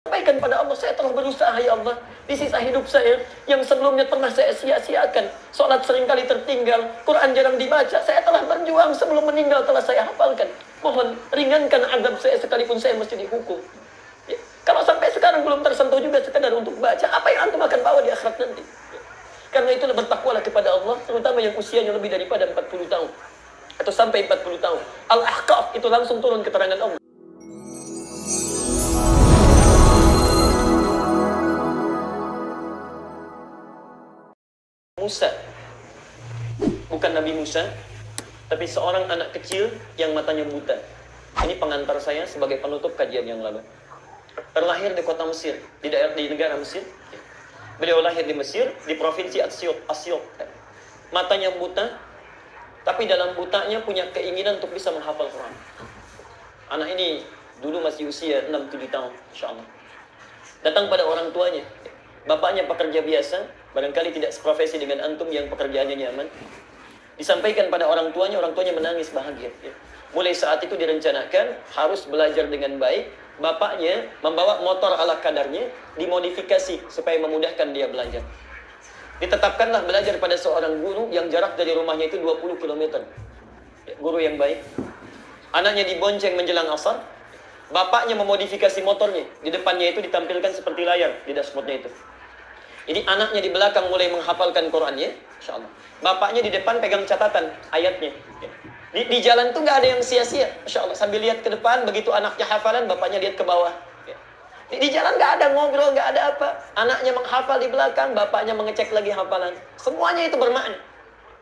Sampaikan pada Allah, saya telah berusaha ya Allah. Di sisa hidup saya yang sebelumnya pernah saya sia-siakan. Sholat seringkali tertinggal, Quran jarang dibaca. Saya telah berjuang sebelum meninggal telah saya hafalkan. Mohon ringankan azab saya sekalipun saya mesti dihukum. Ya. Kalau sampai sekarang belum tersentuh juga sekedar untuk baca, apa yang antum akan bawa di akhirat nanti? Ya. Karena itulah bertakwalah kepada Allah, terutama yang usianya lebih daripada 40 tahun. Atau sampai 40 tahun. Al-Ahqaf itu langsung turun keterangan Allah. Musa, bukan Nabi Musa, tapi seorang anak kecil yang matanya buta. Ini pengantar saya sebagai penutup kajian yang lalu. Terlahir di kota Mesir, di negara Mesir. Beliau lahir di Mesir, di provinsi Asyok. Matanya buta, tapi dalam butanya punya keinginan untuk bisa menghafal Quran. Anak ini dulu masih usia 6-7 tahun, insya Allah. Datang pada orang tuanya. Bapaknya pekerja biasa, barangkali tidak seprofesi dengan antum yang pekerjaannya nyaman. Disampaikan pada orang tuanya menangis bahagia. Mulai saat itu direncanakan harus belajar dengan baik. Bapaknya membawa motor ala kadarnya, dimodifikasi supaya memudahkan dia belajar. Ditetapkanlah belajar pada seorang guru yang jarak dari rumahnya itu 20 km. Guru yang baik. Anaknya dibonceng menjelang asar. Bapaknya memodifikasi motornya. Di depannya itu ditampilkan seperti layar di dashboardnya itu. Jadi anaknya di belakang mulai menghafalkan Qurannya, insya Allah. Bapaknya di depan pegang catatan ayatnya. Di jalan tuh nggak ada yang sia-sia, insya Allah. Sambil lihat ke depan, begitu anaknya hafalan, bapaknya lihat ke bawah. Di jalan nggak ada ngobrol, nggak ada apa. Anaknya menghafal di belakang, bapaknya mengecek lagi hafalan. Semuanya itu bermakna.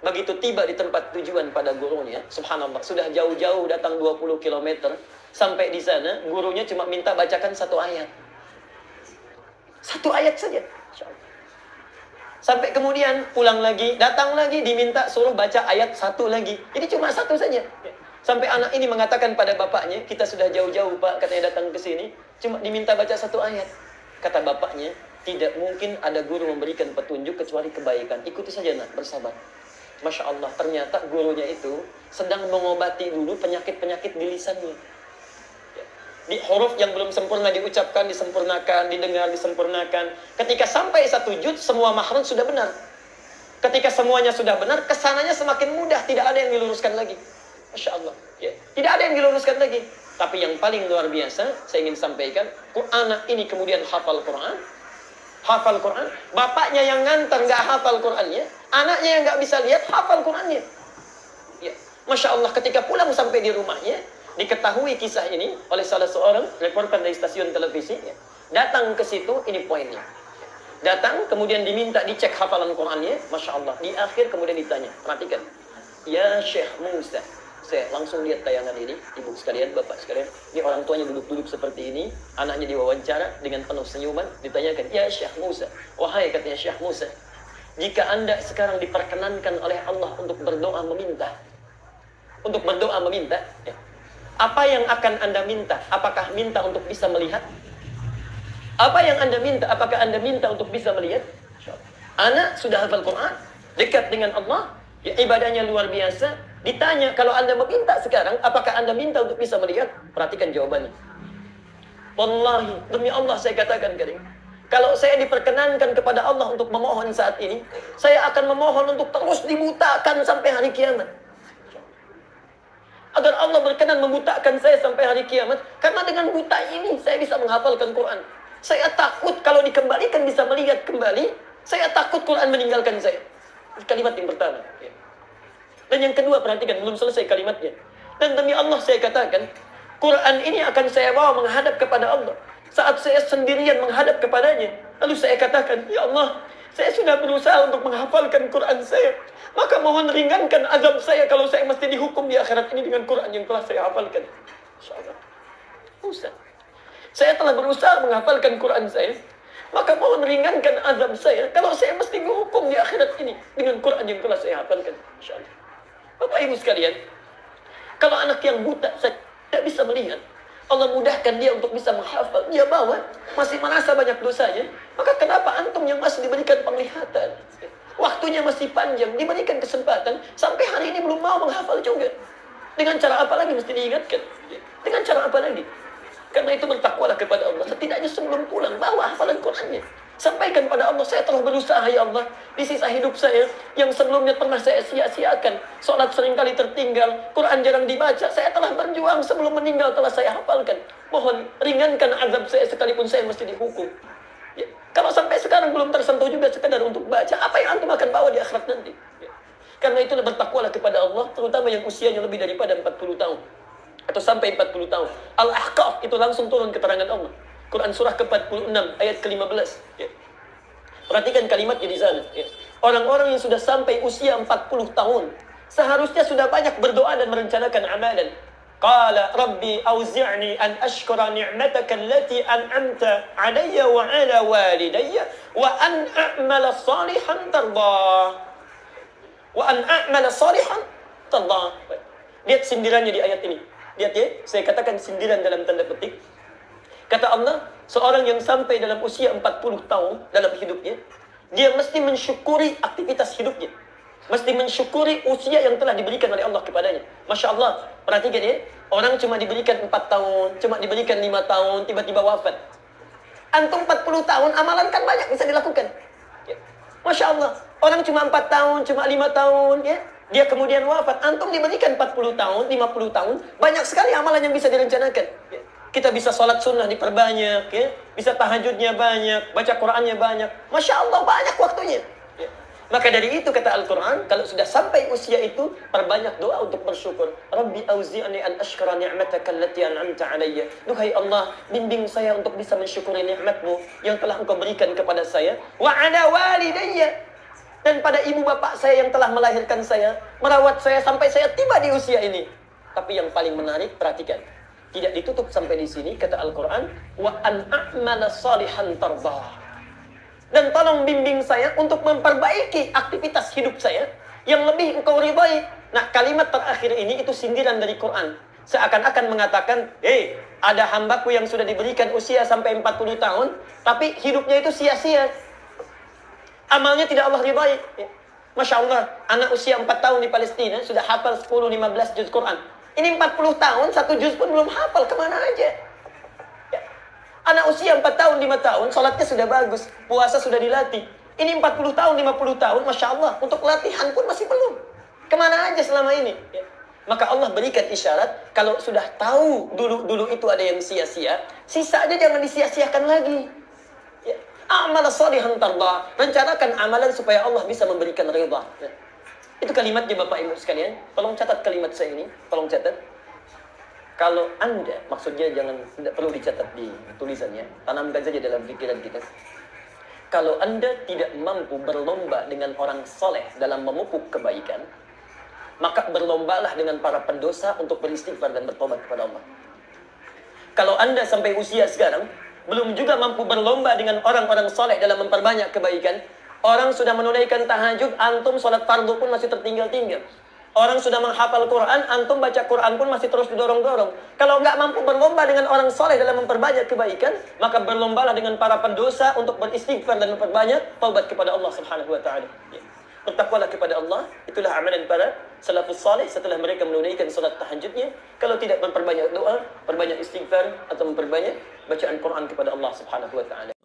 Begitu tiba di tempat tujuan pada gurunya, subhanallah, sudah jauh-jauh datang 20 km. Sampai di sana, gurunya cuma minta bacakan satu ayat. Satu ayat saja. Sampai kemudian pulang lagi, datang lagi, diminta suruh baca ayat satu lagi. Jadi cuma satu saja. Sampai anak ini mengatakan pada bapaknya, kita sudah jauh-jauh pak, katanya datang ke sini, cuma diminta baca satu ayat. Kata bapaknya, tidak mungkin ada guru memberikan petunjuk kecuali kebaikan. Ikuti saja nak, bersabar. Masya Allah, ternyata gurunya itu sedang mengobati dulu penyakit-penyakit di lisannya. Di huruf yang belum sempurna diucapkan, disempurnakan, didengar, disempurnakan. Ketika sampai satu juz, semua makhraj sudah benar. Ketika semuanya sudah benar, kesananya semakin mudah, tidak ada yang diluruskan lagi. Masya Allah. Ya. Tidak ada yang diluruskan lagi. Tapi yang paling luar biasa, saya ingin sampaikan, anak ini kemudian hafal Quran. Hafal Quran. Bapaknya yang ngantar nggak hafal Qurannya, anaknya yang nggak bisa lihat, hafal Qurannya. Ya. Masya Allah, ketika pulang sampai di rumahnya, diketahui kisah ini oleh salah seorang reporter dari stasiun televisi. Ya. Datang ke situ, ini poinnya. Datang, kemudian diminta dicek hafalan Qurannya. Masya Allah. Di akhir kemudian ditanya. Perhatikan. Ya Syekh Musa. Saya langsung lihat tayangan ini. Ibu sekalian, bapak sekalian. Ini orang tuanya duduk-duduk seperti ini. Anaknya diwawancara dengan penuh senyuman. Ditanyakan. Ya Syekh Musa. Wahai katanya Syekh Musa. Jika anda sekarang diperkenankan oleh Allah untuk berdoa meminta. Untuk berdoa meminta. Ya. Apa yang akan anda minta? Apakah minta untuk bisa melihat? Apa yang anda minta? Apakah anda minta untuk bisa melihat? Anak sudah hafal Quran, dekat dengan Allah, ya, ibadahnya luar biasa. Ditanya, kalau anda meminta sekarang, apakah anda minta untuk bisa melihat? Perhatikan jawabannya. Wallahi, demi Allah saya katakan kering. Kalau saya diperkenankan kepada Allah untuk memohon saat ini, saya akan memohon untuk terus dibutakan sampai hari kiamat. Agar Allah berkenan membutakan saya sampai hari kiamat. Karena dengan buta ini saya bisa menghafalkan Quran. Saya takut kalau dikembalikan bisa melihat kembali. Saya takut Quran meninggalkan saya. Kalimat yang pertama. Dan yang kedua, perhatikan, belum selesai kalimatnya. Dan demi Allah saya katakan, Quran ini akan saya bawa menghadap kepada Allah. Saat saya sendirian menghadap kepadanya. Lalu saya katakan, ya Allah, saya sudah berusaha untuk menghafalkan Quran saya. Maka mohon ringankan azab saya kalau saya mesti dihukum di akhirat ini dengan Quran yang telah saya hafalkan. InsyaAllah. Ustaz, saya telah berusaha menghafalkan Quran saya. Maka mohon ringankan azab saya kalau saya mesti dihukum di akhirat ini dengan Quran yang telah saya hafalkan. InsyaAllah. Bapak Ibu sekalian, kalau anak yang buta saya tidak bisa melihat, Allah mudahkan dia untuk bisa menghafal. Dia bawa, masih merasa banyak dosanya. Maka kenapa antum yang masih diberikan penglihatan? Waktunya masih panjang, diberikan kesempatan, sampai hari ini belum mau menghafal juga. Dengan cara apa lagi mesti diingatkan? Dengan cara apa lagi? Karena itu bertakwalah kepada Allah. Setidaknya sebelum pulang, bawa hafalan Qurannya. Sampaikan pada Allah, saya telah berusaha ya Allah. Di sisa hidup saya, yang sebelumnya pernah saya sia-siakan. Sholat seringkali tertinggal, Quran jarang dibaca. Saya telah berjuang sebelum meninggal, telah saya hafalkan. Mohon ringankan azab saya sekalipun saya mesti dihukum. Ya. Kalau sampai sekarang belum tersentuh juga sekedar untuk baca, apa yang antum akan bawa di akhirat nanti? Ya. Karena itu bertakwalah kepada Allah, terutama yang usianya lebih daripada 40 tahun. Atau sampai 40 tahun. Al-Ahqaf itu langsung turun keterangan Allah. Quran surah ke-46 ayat ke-15. Ya. Perhatikan kalimatnya di sana. Ya. Orang-orang yang sudah sampai usia 40 tahun seharusnya sudah banyak berdoa dan merencanakan amalan. Qala rabbi auzi'ni an ashkura ni'mataka allati an'amta 'alayya wa 'ala walidayya wa an a'mala salihan tardah. Wa an a'mala salihan tardah. Lihat sindirannya di ayat ini. Lihat ya, saya katakan sindiran dalam tanda petik. Kata Allah, seorang yang sampai dalam usia 40 tahun dalam hidupnya, dia mesti mensyukuri aktivitas hidupnya. Mesti mensyukuri usia yang telah diberikan oleh Allah kepadanya. Masya Allah, perhatikan ya, orang cuma diberikan 4 tahun, cuma diberikan 5 tahun, tiba-tiba wafat. Antum 40 tahun, amalan kan banyak bisa dilakukan. Ya. Masya Allah, orang cuma 4 tahun, cuma 5 tahun, ya. Dia kemudian wafat. Antum diberikan 40 tahun, 50 tahun, banyak sekali amalan yang bisa direncanakan. Ya. Kita bisa sholat sunnah diperbanyak, ya. Bisa tahajudnya banyak, baca Qurannya banyak. Masya Allah, banyak waktunya. Ya. Maka dari itu kata Al-Quran, kalau sudah sampai usia itu, perbanyak doa untuk bersyukur. Rabbi auzi'ni an ashkara ni'mataka allati an'amta alayya. Duhai Allah, bimbing saya untuk bisa mensyukuri nikmatmu yang telah engkau berikan kepada saya. Wa ala walidayya. Dan pada ibu bapak saya yang telah melahirkan saya, merawat saya sampai saya tiba di usia ini. Tapi yang paling menarik, perhatikan. Tidak ditutup sampai di sini, kata Al-Quran, wa an a'mala salihan tardah. Dan tolong bimbing saya untuk memperbaiki aktivitas hidup saya yang lebih engkau ridhai. Nah, kalimat terakhir ini itu sindiran dari Quran. Seakan-akan mengatakan, ada hambaku yang sudah diberikan usia sampai 40 tahun, tapi hidupnya itu sia-sia. Amalnya tidak Allah ridhai. Masya Allah, anak usia 4 tahun di Palestina sudah hafal 10-15 juz Quran. Ini 40 tahun, 1 juz pun belum hafal, kemana aja? Ya. Anak usia 4 tahun, 5 tahun, sholatnya sudah bagus, puasa sudah dilatih. Ini 40 tahun, 50 tahun, Masya Allah, untuk latihan pun masih belum. Kemana aja selama ini? Ya. Maka Allah berikan isyarat, kalau sudah tahu dulu itu ada yang sia-sia, sisa aja jangan disia-siakan lagi. Ya. Amal salihan tardah, rencanakan amalan supaya Allah bisa memberikan ridha. Ya. Itu kalimatnya Bapak Ibu sekalian. Tolong catat kalimat saya ini. Tolong catat. Kalau Anda, maksudnya tidak perlu dicatat di tulisannya. Tanamkan saja dalam pikiran kita. Kalau Anda tidak mampu berlomba dengan orang soleh dalam memupuk kebaikan, maka berlombalah dengan para pendosa untuk beristighfar dan bertobat kepada Allah. Kalau Anda sampai usia sekarang, belum juga mampu berlomba dengan orang-orang soleh dalam memperbanyak kebaikan, orang sudah menunaikan tahajud, antum sholat fardu pun masih tertinggal-tinggal. Orang sudah menghafal Quran, antum baca Quran pun masih terus didorong-dorong. Kalau nggak mampu berlomba dengan orang soleh dalam memperbanyak kebaikan, maka berlombalah dengan para pendosa untuk beristighfar dan memperbanyak taubat kepada Allah Subhanahu wa Ta'ala. Ya. Bertakwalah kepada Allah, itulah amalan para salafus saleh setelah mereka menunaikan salat tahajudnya. Kalau tidak memperbanyak doa, perbanyak istighfar atau memperbanyak bacaan Quran kepada Allah Subhanahu wa Ta'ala.